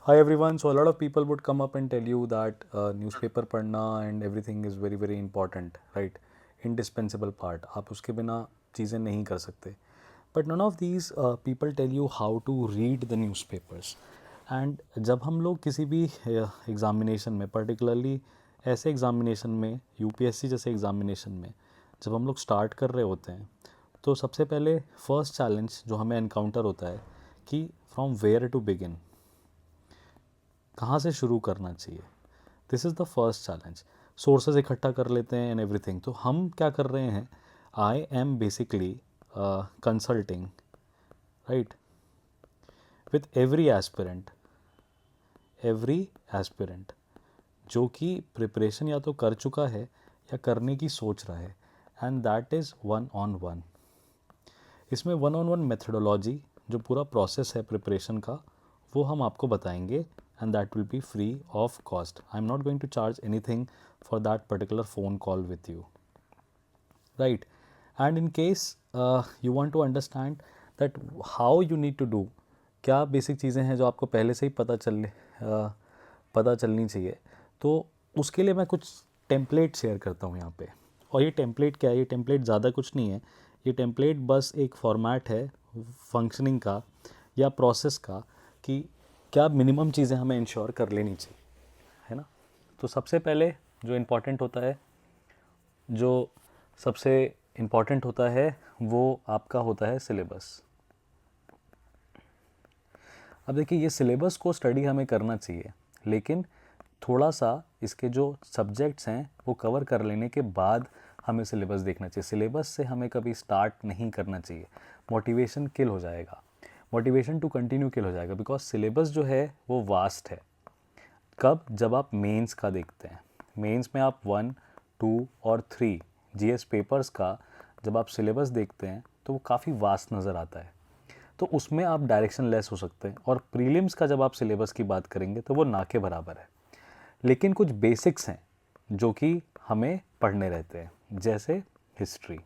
Hi everyone. So a lot of people would come up and tell you that newspaper पढ़ना and everything is very very important, right? Indispensable part. आप उसके बिना चीज़ें नहीं कर सकते. But none of these people tell you how to read the newspapers. And जब हम लोग किसी भी एग्ज़ामिनेशन में, पर्टिकुलरली ऐसे एग्ज़ामिनेशन में, यूपीएससी जैसे एग्ज़ामिनेशन में जब हम लोग स्टार्ट कर रहे होते हैं, तो सबसे पहले फर्स्ट चैलेंज जो हमें एनकाउंटर होता है कि फ्रॉम वेयर टू बिगिन, कहाँ से शुरू करना चाहिए. This is the first challenge. Sources इकट्ठा कर लेते हैं एंड एवरीथिंग. तो हम क्या कर रहे हैं, I am basically consulting, right, with every aspirant जो कि प्रिपरेशन या तो कर चुका है या करने की सोच रहा है, and that is one on one. इसमें वन ऑन वन मेथडोलॉजी, जो पूरा प्रोसेस है प्रिपरेशन का, वो हम आपको बताएंगे, and that will be free of cost. I'm not going to charge anything for that particular phone call with you, right? And in case you want to understand that how you need to do, क्या basic चीज़ें हैं जो आपको पहले से ही पता चलनी चाहिए, तो उसके लिए मैं कुछ टेम्पलेट शेयर करता हूँ यहाँ पे. और ये टेम्पलेट क्या है? ये टेम्पलेट ज़्यादा कुछ नहीं है. ये टेम्पलेट बस एक फॉर्मेट है फंक्शनिंग का या प्रोसेस का, कि क्या मिनिमम चीज़ें हमें इंश्योर कर लेनी चाहिए, है ना. तो सबसे पहले जो सबसे इम्पॉर्टेंट होता है वो आपका होता है सिलेबस. अब देखिए, ये सिलेबस को स्टडी हमें करना चाहिए, लेकिन थोड़ा सा इसके जो सब्जेक्ट्स हैं वो कवर कर लेने के बाद हमें सिलेबस देखना चाहिए. सिलेबस से हमें कभी स्टार्ट नहीं करना चाहिए. मोटिवेशन किल हो जाएगा, मोटिवेशन टू कंटिन्यू किल हो जाएगा, बिकॉज सिलेबस जो है वो वास्ट है. कब? जब आप मेंस का देखते हैं. मेंस में आप 1, 2 और 3 जीएस पेपर्स का जब आप सिलेबस देखते हैं तो वो काफ़ी वास्ट नज़र आता है. तो उसमें आप डायरेक्शन लेस हो सकते हैं. और प्रीलिम्स का जब आप सिलेबस की बात करेंगे तो वो ना के बराबर है. लेकिन कुछ बेसिक्स हैं जो कि हमें पढ़ने रहते हैं, जैसे हिस्ट्री.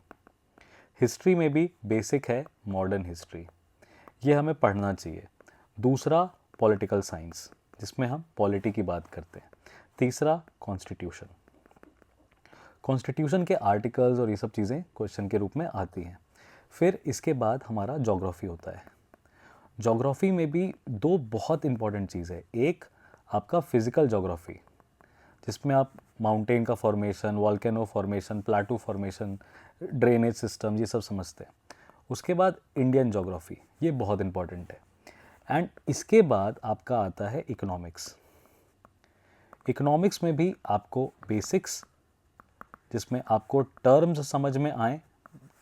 हिस्ट्री में भी बेसिक है मॉडर्न हिस्ट्री, ये हमें पढ़ना चाहिए. दूसरा पॉलिटिकल साइंस, जिसमें हम पॉलिटी की बात करते हैं. तीसरा कॉन्स्टिट्यूशन. कॉन्स्टिट्यूशन के आर्टिकल्स और ये सब चीज़ें क्वेश्चन के रूप में आती हैं. फिर इसके बाद हमारा ज्योग्राफी होता है. ज्योग्राफी में भी दो बहुत इंपॉर्टेंट चीज़ है. एक आपका फिज़िकल ज्योग्राफी, जिसमें आप माउंटेन का formation, volcano formation, plateau formation, drainage system, ये सब समझते हैं. उसके बाद इंडियन ज्योग्राफी, ये बहुत इंपॉर्टेंट है. एंड इसके बाद आपका आता है इकोनॉमिक्स. इकोनॉमिक्स में भी आपको बेसिक्स, जिसमें आपको टर्म्स समझ में आए,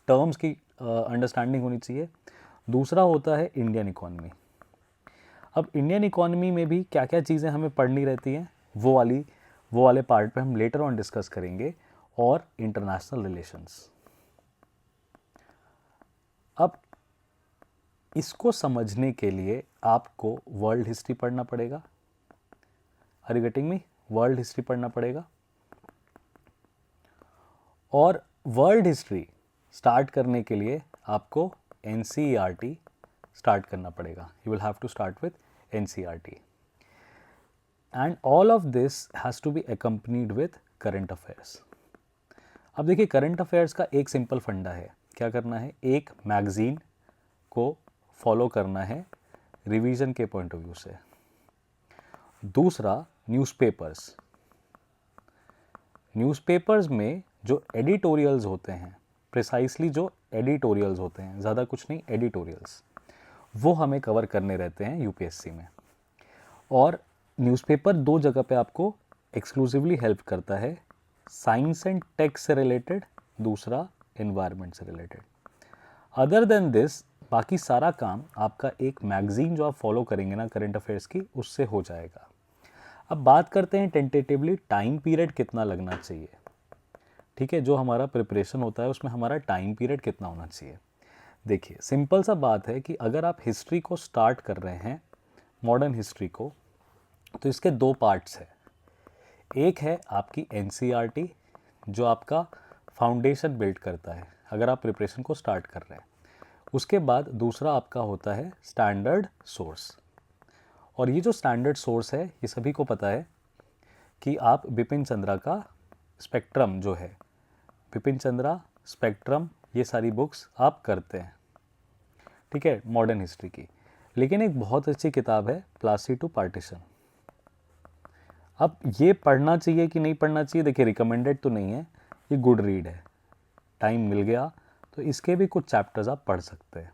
टर्म्स की अंडरस्टैंडिंग होनी चाहिए. दूसरा होता है इंडियन इकोनॉमी. अब इंडियन इकोनॉमी में भी क्या क्या चीज़ें हमें पढ़नी रहती हैं, वो वाले पार्ट पे हम लेटर ऑन डिस्कस करेंगे. और इंटरनेशनल रिलेशंस. अब इसको समझने के लिए आपको वर्ल्ड हिस्ट्री पढ़ना पड़ेगा. Are you getting me? World history पढ़ना पड़ेगा. और वर्ल्ड हिस्ट्री स्टार्ट करने के लिए आपको एनसीईआरटी स्टार्ट करना पड़ेगा. You will have to start with NCERT. And all of this has to be accompanied with current affairs. अब देखिए, करंट अफेयर्स का एक सिंपल फंडा है. क्या करना है? एक मैगज़ीन को फॉलो करना है रिवीजन के पॉइंट ऑफ व्यू से. दूसरा न्यूज़पेपर्स. न्यूज़पेपर्स में जो एडिटोरियल्स होते हैं, प्रिसाइसली जो एडिटोरियल्स होते हैं, ज़्यादा कुछ नहीं, एडिटोरियल्स, वो हमें कवर करने रहते हैं यूपीएससी में. और न्यूज़पेपर दो जगह पे आपको एक्सक्लूसिवली हेल्प करता है. साइंस एंड टेक से रिलेटेड, दूसरा एनवायरनमेंट से रिलेटेड. अदर देन दिस बाकी सारा काम आपका एक मैगज़ीन जो आप फॉलो करेंगे ना करंट अफेयर्स की, उससे हो जाएगा. अब बात करते हैं टेंटेटिवली टाइम पीरियड कितना लगना चाहिए. ठीक है, जो हमारा प्रिपरेशन होता है उसमें हमारा टाइम पीरियड कितना होना चाहिए. देखिए, सिंपल सा बात है कि अगर आप हिस्ट्री को स्टार्ट कर रहे हैं, मॉडर्न हिस्ट्री को, तो इसके दो पार्ट्स हैं. एक है आपकी एनसीईआरटी, जो आपका फाउंडेशन बिल्ड करता है अगर आप प्रिपरेशन को स्टार्ट कर रहे हैं. उसके बाद दूसरा आपका होता है स्टैंडर्ड सोर्स. और ये जो स्टैंडर्ड सोर्स है ये सभी को पता है कि आप बिपिन चंद्रा का स्पेक्ट्रम जो है, बिपिन चंद्रा स्पेक्ट्रम, ये सारी बुक्स आप करते हैं, ठीक है, मॉडर्न हिस्ट्री की। लेकिन एक बहुत अच्छी किताब है प्लासी टू पार्टीशन। अब ये पढ़ना चाहिए कि नहीं पढ़ना चाहिए, देखिए रिकमेंडेड तो नहीं है, ये गुड रीड है, टाइम मिल गया तो इसके भी कुछ चैप्टर्स आप पढ़ सकते हैं।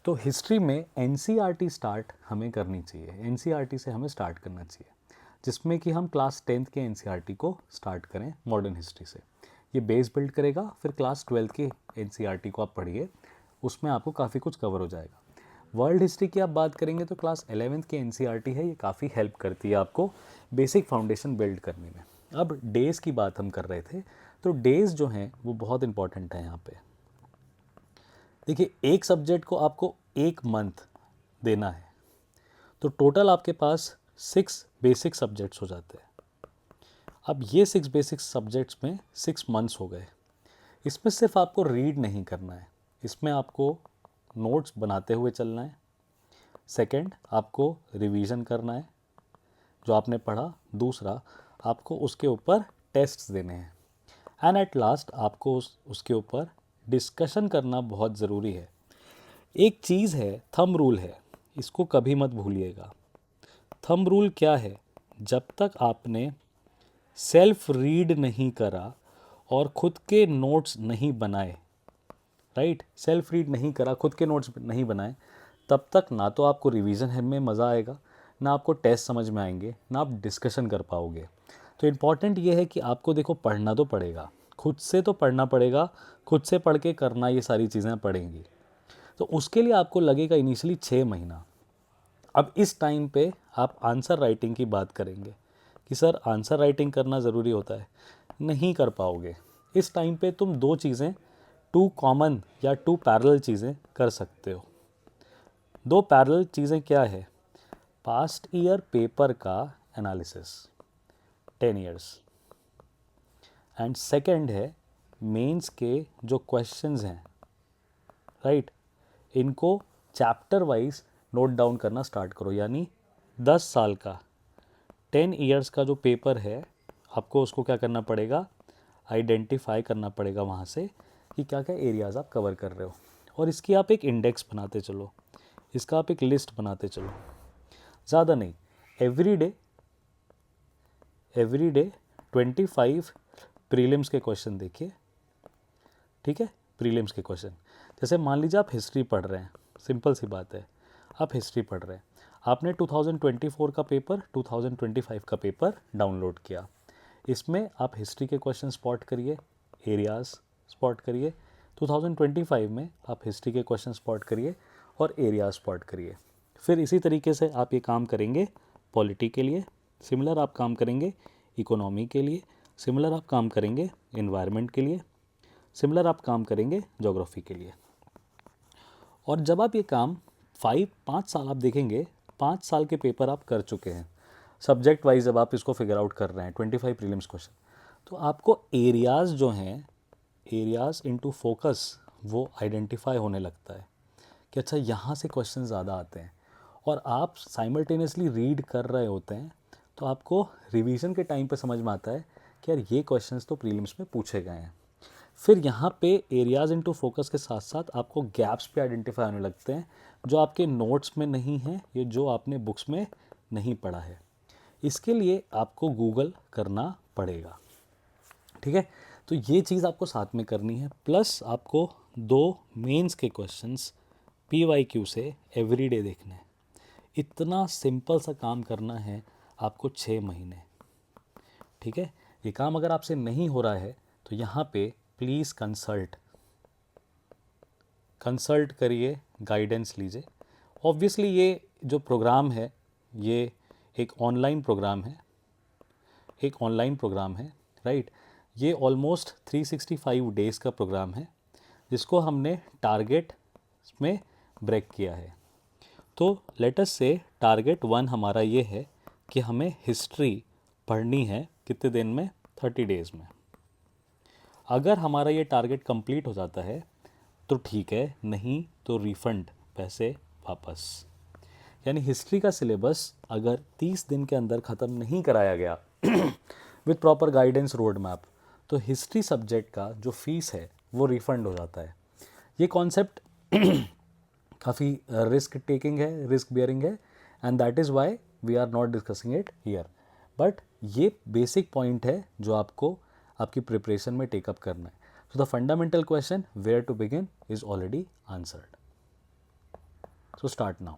तो हिस्ट्री में एनसीईआरटी स्टार्ट हमें करनी चाहिए, एनसीईआरटी से हमें स्टार्ट करना चाहिए, जिसमें कि हम क्लास 10th के एनसीईआरटी को स्टार्ट करें मॉडर्न हिस्ट्री से। ये बेस बिल्ड करेगा, फिर क्लास 12th के एनसीईआरटी को आप पढ़िए, उसमें आपको काफ़ी कुछ कवर हो जाएगा। वर्ल्ड हिस्ट्री की आप बात करेंगे तो क्लास 11th की एनसीईआरटी है, ये काफ़ी हेल्प करती है आपको बेसिक फाउंडेशन बिल्ड करने में। अब डेज़ की बात हम कर रहे थे, तो डेज़ जो हैं वो बहुत इंपॉर्टेंट है यहाँ पे। देखिए एक सब्जेक्ट को आपको एक मंथ देना है, तो टोटल आपके पास 6 बेसिक सब्जेक्ट्स हो जाते हैं। अब ये 6 बेसिक सब्जेक्ट्स में 6 मंथ्स हो गए। इसमें सिर्फ आपको रीड नहीं करना है, इसमें आपको नोट्स बनाते हुए चलना है। सेकंड, आपको रिवीजन करना है जो आपने पढ़ा। दूसरा, आपको उसके ऊपर टेस्ट्स देने हैं। एंड एट लास्ट आपको उसके ऊपर डिस्कशन करना बहुत ज़रूरी है। एक चीज़ है, थंब रूल है, इसको कभी मत भूलिएगा। थंब रूल क्या है? जब तक आपने सेल्फ रीड नहीं करा और खुद के नोट्स नहीं बनाए, राइट, सेल्फ रीड नहीं करा, खुद के नोट्स नहीं बनाए, तब तक ना तो आपको रिवीजन में मज़ा आएगा, ना आपको टेस्ट समझ में आएंगे, ना आप डिस्कशन कर पाओगे। तो इम्पॉर्टेंट ये है कि आपको देखो पढ़ना तो पड़ेगा, खुद से तो पढ़ना पड़ेगा, खुद से पढ़ के करना ये सारी चीज़ें पड़ेंगी। तो उसके लिए आपको लगेगा इनिशियली 6 महीना। अब इस टाइम पे आप आंसर राइटिंग की बात करेंगे कि सर आंसर राइटिंग करना ज़रूरी होता है, नहीं कर पाओगे। इस टाइम पे तुम 2 चीज़ें, 2 कॉमन या 2 पैरेलल चीज़ें कर सकते हो। 2 पैरेलल चीज़ें क्या है? पास्ट ईयर पेपर का एनालिसिस 10 इयर्स, एंड सेकंड है मेंस के जो क्वेश्चंस हैं, राइट, इनको चैप्टर वाइज नोट डाउन करना स्टार्ट करो। यानी 10 साल का 10 इयर्स का जो पेपर है, आपको उसको क्या करना पड़ेगा? आइडेंटिफाई करना पड़ेगा वहाँ से कि क्या क्या एरियाज़ आप कवर कर रहे हो, और इसकी आप एक इंडेक्स बनाते चलो, इसका आप एक लिस्ट बनाते चलो। ज़्यादा नहीं, एवरी डे 25 प्रीलिम्स के क्वेश्चन देखिए, ठीक है, प्रीलिम्स के क्वेश्चन। जैसे मान लीजिए आप हिस्ट्री पढ़ रहे हैं, सिंपल सी बात है, आप हिस्ट्री पढ़ रहे हैं, आपने 2024 का पेपर, 2025 का पेपर डाउनलोड किया, इसमें आप हिस्ट्री के क्वेश्चन स्पॉट करिए, एरियाज़ स्पॉट करिए। 2025 में आप हिस्ट्री के क्वेश्चन स्पॉट करिए और एरियाज स्पॉट करिए। फिर इसी तरीके से आप ये काम करेंगे पॉलिटी के लिए, सिमिलर आप काम करेंगे इकोनॉमी के लिए, सिमिलर आप काम करेंगे एनवायरनमेंट के लिए, सिमिलर आप काम करेंगे ज्योग्राफी के लिए। और जब आप ये काम 5 साल आप देखेंगे, 5 साल के पेपर आप कर चुके हैं, सब्जेक्ट वाइज जब आप इसको फिगर आउट कर रहे हैं 25 प्रीलिम्स क्वेश्चन, तो आपको एरियाज़ जो हैं, एरियाज़ इनटू फोकस, वो आइडेंटिफाई होने लगता है कि अच्छा यहाँ से क्वेश्चन ज़्यादा आते हैं, और आप साइमल्टेनियसली रीड कर रहे होते हैं, तो आपको रिवीजन के टाइम पे समझ में आता है कि यार ये क्वेश्चंस तो प्रीलिम्स में पूछे गए हैं। फिर यहाँ पे एरियाज़ इनटू फोकस के साथ साथ आपको गैप्स भी आइडेंटिफाई होने लगते हैं जो आपके नोट्स में नहीं हैं, ये जो आपने बुक्स में नहीं पढ़ा है। इसके लिए आपको गूगल करना पड़ेगा, ठीक है। तो ये चीज़ आपको साथ में करनी है, प्लस आपको 2 मेंस के क्वेश्चंस PYQ से एवरीडे देखने हैं। इतना सिंपल सा काम करना है आपको 6 महीने, ठीक है। ये काम अगर आपसे नहीं हो रहा है तो यहाँ पे प्लीज़ कंसल्ट करिए, गाइडेंस लीजिए। ऑब्वियसली ये जो प्रोग्राम है ये एक ऑनलाइन प्रोग्राम है, राइट। ये ऑलमोस्ट 365 डेज़ का प्रोग्राम है जिसको हमने टारगेट में ब्रेक किया है। तो लेटस से टारगेट 1 हमारा ये है कि हमें हिस्ट्री पढ़नी है कितने दिन में? 30 डेज़ में। अगर हमारा ये टारगेट कंप्लीट हो जाता है तो ठीक है, नहीं तो रिफ़ंड, पैसे वापस। यानी हिस्ट्री का सिलेबस अगर 30 दिन के अंदर ख़त्म नहीं कराया गया with proper guidance road map, तो हिस्ट्री सब्जेक्ट का जो फीस है वो रिफंड हो जाता है। ये कॉन्सेप्ट काफ़ी रिस्क टेकिंग है, रिस्क बियरिंग है, and that is why we are not discussing it here. But ये बेसिक पॉइंट है जो आपको आपकी प्रिपरेशन में टेकअप करना है। So the fundamental question where to begin is already answered. So start now.